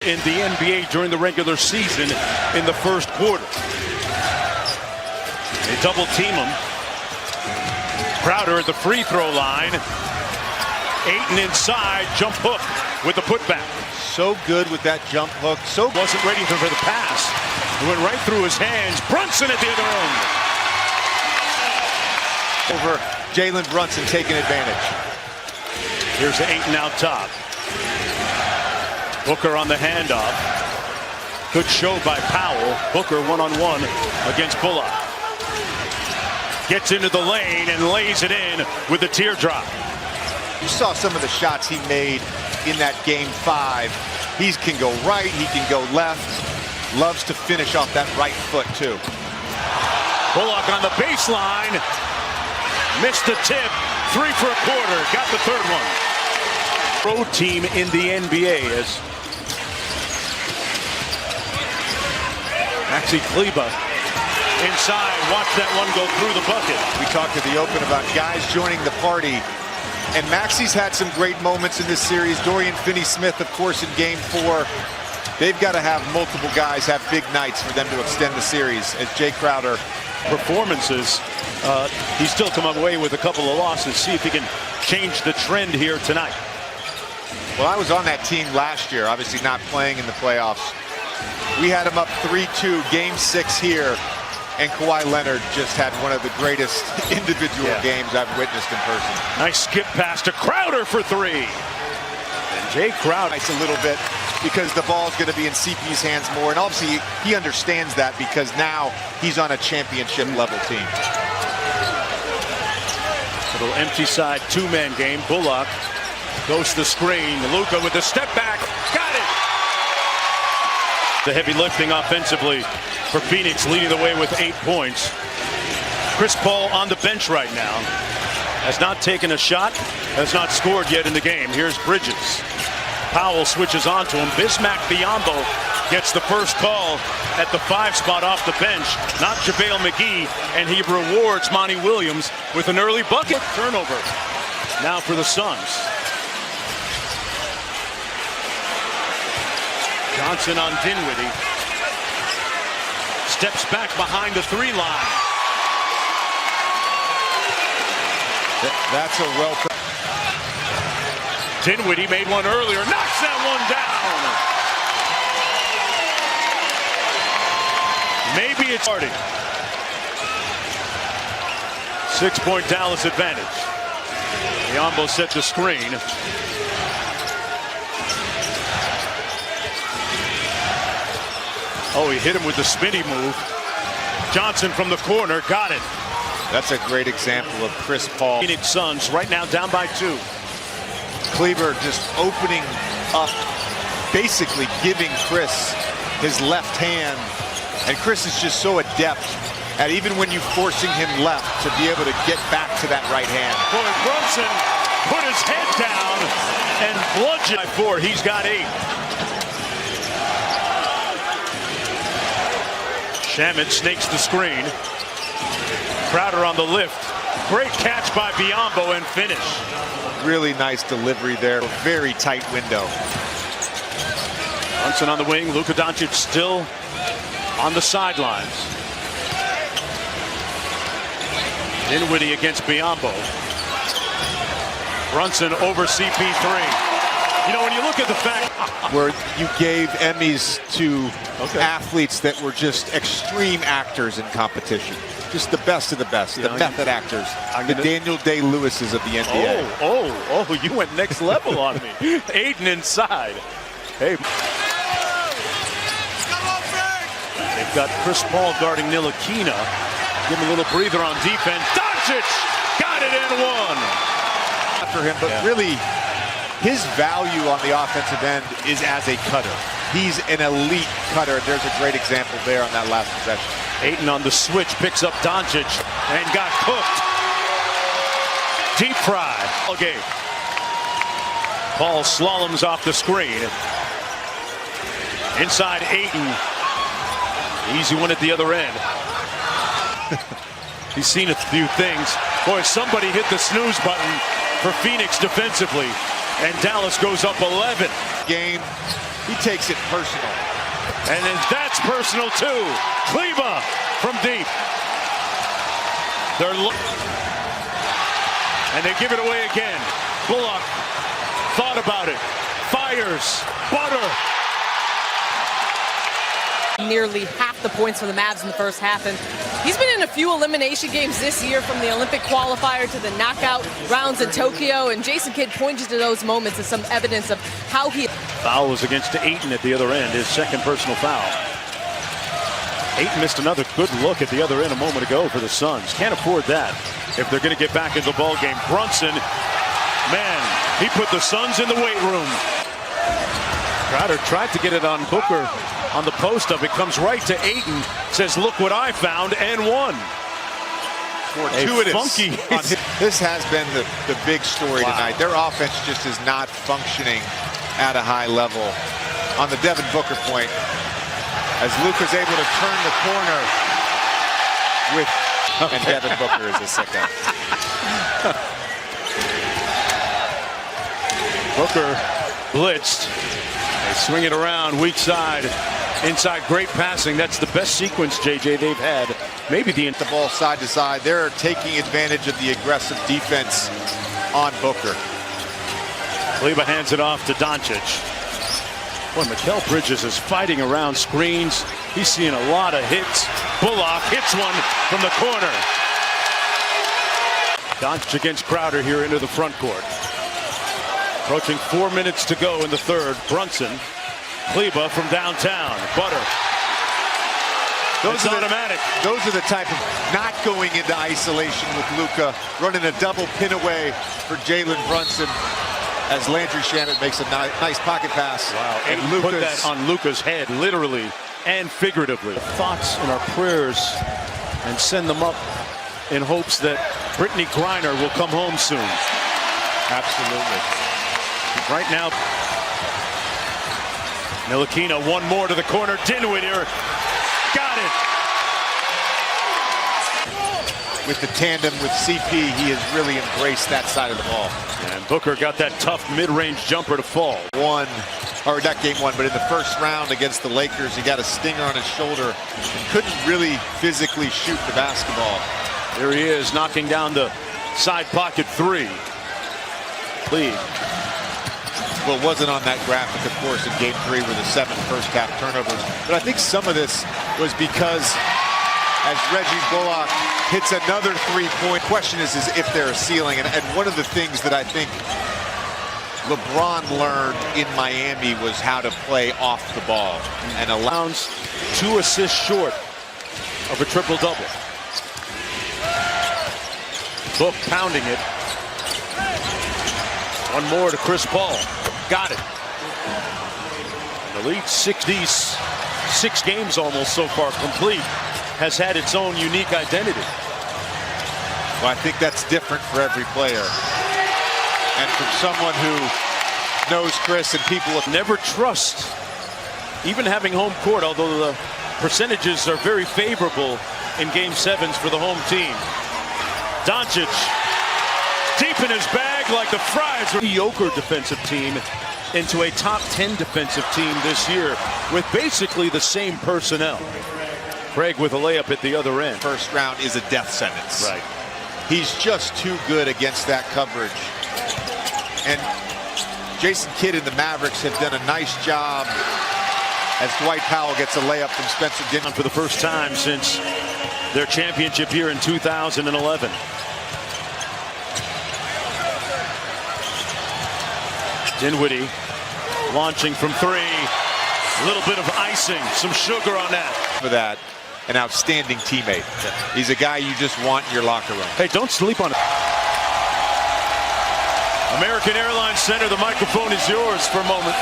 in the NBA during the regular season in the first quarter. They double team him. Crowder at the free throw line. Ayton inside, jump hook with the putback. So good with that jump hook. So wasn't ready for the pass. It went right through his hands. Brunson at the other end. Over Jalen Brunson taking advantage. Here's Ayton out top. Booker on the handoff. Good show by Powell. Booker one-on-one against Bullock. Gets into the lane and lays it in with the teardrop. You saw some of the shots he made in that game 5. He can go right, he can go left. Loves to finish off that right foot too. Bullock on the baseline. Missed the tip. 3 for a quarter. Got the third one. Pro team in the NBA as Maxi Kleber inside. Watch that one go through the bucket. We talked at the open about guys joining the party. And Maxi's had some great moments in this series. Dorian Finney-Smith, of course, in game 4. They've got to have multiple guys have big nights for them to extend the series. As Jay Crowder performances, he's still come away with a couple of losses. See if he can change the trend here tonight. Well, I was on that team last year, obviously not playing in the playoffs. We had him up 3-2, game 6 here, and Kawhi Leonard just had one of the greatest individual games I've witnessed in person. Nice skip pass to Crowder for 3. And Jay Crowder. Nice a little bit because the ball's going to be in CP's hands more, and obviously he understands that because now he's on a championship level team. Little empty side 2-man game. Bullock goes to the screen. Luka with the step back. Got it! The heavy lifting offensively for Phoenix, leading the way with 8 points. Chris Paul on the bench right now. Has not taken a shot. Has not scored yet in the game. Here's Bridges. Powell switches onto him. Bismack Biyombo gets the first call at the 5 spot off the bench. Not JaVale McGee. And he rewards Monty Williams with an early bucket. Turnover now for the Suns. Johnson on Dinwiddie. Steps back behind the 3 line. That's a well. Dinwiddie made one earlier. Knocks that one down. Maybe it's starting. 6-point Dallas advantage. Biyombo set the screen. Oh, he hit him with the spinny move. Johnson from the corner, got it. That's a great example of Chris Paul. Phoenix Suns right now down by 2. Kleber just opening up, basically giving Chris his left hand. And Chris is just so adept at, even when you're forcing him left, to be able to get back to that right hand. Boy, Brunson put his head down and bludgeoned. 4, he's got 8. Shamet snakes the screen. Crowder on the lift. Great catch by Biyombo and finish. Really nice delivery there. Very tight window. Brunson on the wing. Luka Doncic still on the sidelines. Dinwiddie against Biyombo. Brunson over CP3. You know, when you look at the fact where you gave Emmys to athletes that were just extreme actors in competition, just the best of the best, the method actors, the Daniel Day-Lewises of the NBA. Oh, you went next level on me. Ayton inside. Hey. They've got Chris Paul guarding Ntilikina. Give him a little breather on defense. Doncic got it and one. After him, but really, his value on the offensive end is as a cutter. He's an elite cutter, and there's a great example there on that last possession. Ayton on the switch, picks up Doncic, and got cooked. Deep fry. Okay. Paul slaloms off the screen. Inside Ayton. Easy one at the other end. He's seen a few things. Boy, somebody hit the snooze button for Phoenix defensively. And Dallas goes up 11. game, he takes it personal. And then that's personal too. Kleba from deep. And they give it away again. Bullock thought about it. Fires. Butter. Nearly half the points for the Mavs in the first half, and he's been in a few elimination games this year, from the Olympic qualifier to the knockout rounds in Tokyo, and Jason Kidd pointed to those moments as some evidence of how he... Foul was against Ayton at the other end, his second personal foul. Ayton missed another good look at the other end a moment ago for the Suns. Can't afford that if they're going to get back into the ball game. Brunson, man, he put the Suns in the weight room. Crowder tried to get it on Booker on the post up. It comes right to Ayton. Says, look what I found, and one. Fortuitous. Funky. This has been the big story tonight. Their offense just is not functioning at a high level. On the Devin Booker point, as Luka's able to turn the corner with, and Devin Booker is a sicko. Booker blitzed. They swing it around, weak side. Inside, great passing. That's the best sequence, JJ, they've had. Maybe the ball side to side. They're taking advantage of the aggressive defense on Booker. Kleba hands it off to Doncic. Boy, Mikal Bridges is fighting around screens. He's seeing a lot of hits. Bullock hits one from the corner. Doncic against Crowder here into the front court. Approaching 4 minutes to go in the third. Brunson. Kleba from downtown. Butter. Those are automatic. Those are the type of not going into isolation with Luka, running a double pin away for Jalen Brunson as Landry Shamet makes a nice pocket pass. Wow, and put that on Luka's head, literally and figuratively. Thoughts and our prayers, and send them up in hopes that Brittany Griner will come home soon. Absolutely. Right now, Ntilikina, one more to the corner. Dinwiddie got it. With the tandem with CP, he has really embraced that side of the ball. And Booker got that tough mid-range jumper to fall. Not game one, but in the first round against the Lakers, he got a stinger on his shoulder and couldn't really physically shoot the basketball. There he is, knocking down the side pocket three. Lead. Well, it wasn't on that graphic, of course, in game 3 with the 7 first half turnovers. But I think some of this was because as Reggie Bullock hits another three-point, question is if they're a ceiling. And one of the things that I think LeBron learned in Miami was how to play off the ball and allows 2 assists short of a triple-double. Book pounding it. One more to Chris Paul. Got it. The lead 6 games almost so far complete has had its own unique identity. Well, I think that's different for every player. And from someone who knows Chris and people never trust, even having home court, although the percentages are very favorable in game 7s for the home team. Doncic deep in his bag like the Fries. A mediocre defensive team into a top 10 defensive team this year with basically the same personnel. Craig with a layup at the other end. First round is a death sentence. Right. He's just too good against that coverage. And Jason Kidd and the Mavericks have done a nice job as Dwight Powell gets a layup from Spencer Dinwiddie for the first time since their championship year in 2011. Dinwiddie launching from 3. A little bit of icing, some sugar on that. For that, an outstanding teammate. He's a guy you just want in your locker room. Hey, don't sleep on it. American Airlines Center, the microphone is yours for a moment.